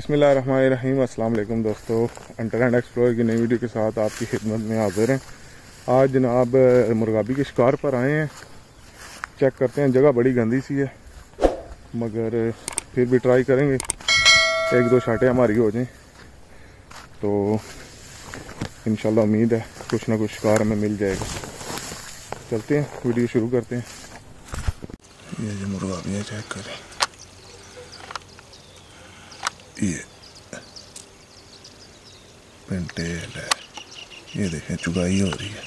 बिस्मिल्लाहिर्रहमानिर्रहीम। अस्सलाम वालेकुम दोस्तों, अंटर एंड एक्सप्लोर की नई वीडियो के साथ आपकी खिदमत में हाजिर हैं। आज जनाब मुर्गाबी के शिकार पर आए हैं। चेक करते हैं, जगह बड़ी गंदी सी है मगर फिर भी ट्राई करेंगे, एक दो शाटें हमारी हो जाएं तो इंशाल्लाह उम्मीद है कुछ ना कुछ शिकार हमें मिल जाएगा। चलते हैं, वीडियो शुरू करते हैं। ये जो मुर्गाबियाँ चेक करें, ये पेंटेल है, ये देखें चुगाई हो रही है,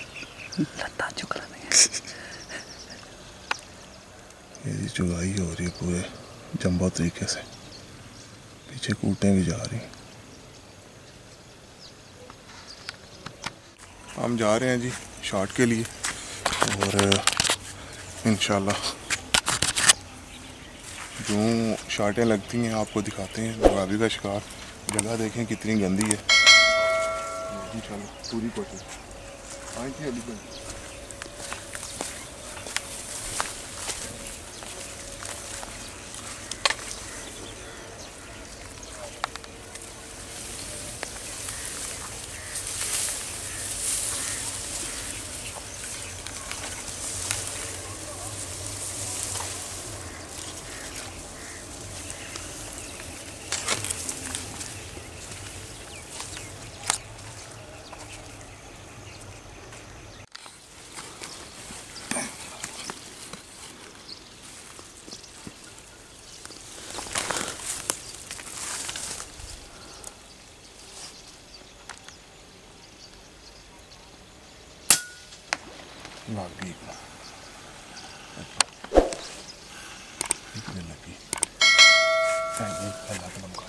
लता चुग रही है। ये जी चुगाई हो रही है पूरे जंबा तरीके से, पीछे कूटें भी जा रही हैं। हम जा रहे हैं जी शॉट के लिए और इंशाल्लाह जो शाटें लगती हैं आपको दिखाते हैं। मुर्गाबी का शिकार, जगह देखें कितनी गंदी है। चलो पूरी कोशिश आई थी अभी लगी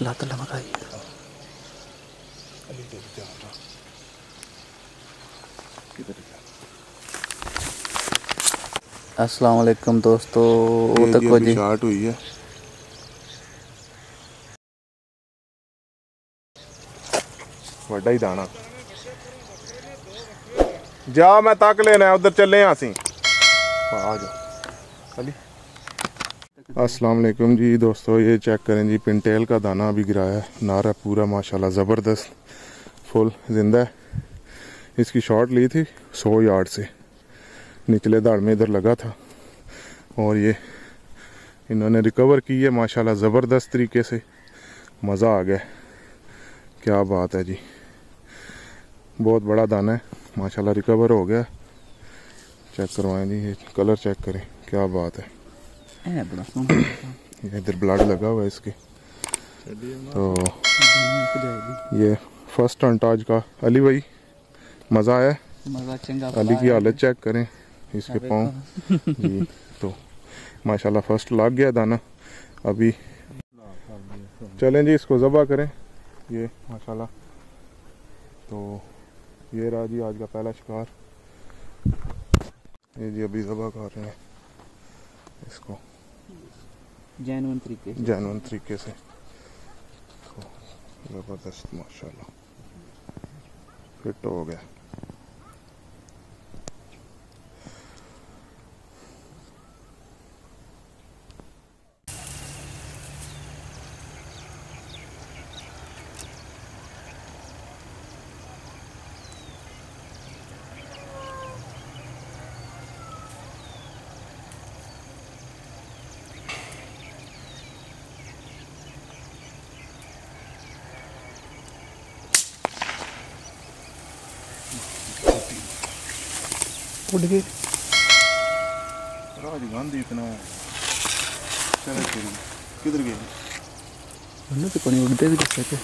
लात लमकाई। अस्सलाम वालेकुम दोस्तों, देखो जी शॉट हुई है। बड़ा ही दाना जा, मैं तक लेना उधर चले आ सी आ जाओ। अस्सलाम वालेकुम जी दोस्तों, ये चेक करें जी, पिंटेल का दाना अभी गिराया है। नारा पूरा माशाल्लाह ज़बरदस्त फुल जिंदा है। इसकी शॉट ली थी 100 यार्ड से, निचले दाड़ में इधर लगा था और ये इन्होंने रिकवर की है माशाल्लाह ज़बरदस्त तरीके से। मज़ा आ गया, क्या बात है जी, बहुत बड़ा दाना है माशाल्लाह, रिकवर हो गया। चेक करवाएं जी, ये कलर चेक करें, क्या बात है। ये इधर ब्लड लगा हुआ है इसके। तो ये फर्स्ट हंट आज का। अली भाई मज़ा आया? अली की हालत चेक करें, इसके पाँव जी, तो माशाल्लाह फर्स्ट लग गया दाना। अभी चलें जी, इसको ज़बह करें ये माशाल्लाह। तो ये रहा जी आज का पहला शिकार। ये जी अभी ज़बह कर रहे हैं इसको जेन्युइन तरीके से। तो ज़बरदस्त माशाल्लाह फिट हो गया। उड़ गई राज गांधी इतना चले किधर गए? तो पानी उड़ते भी दिख सके।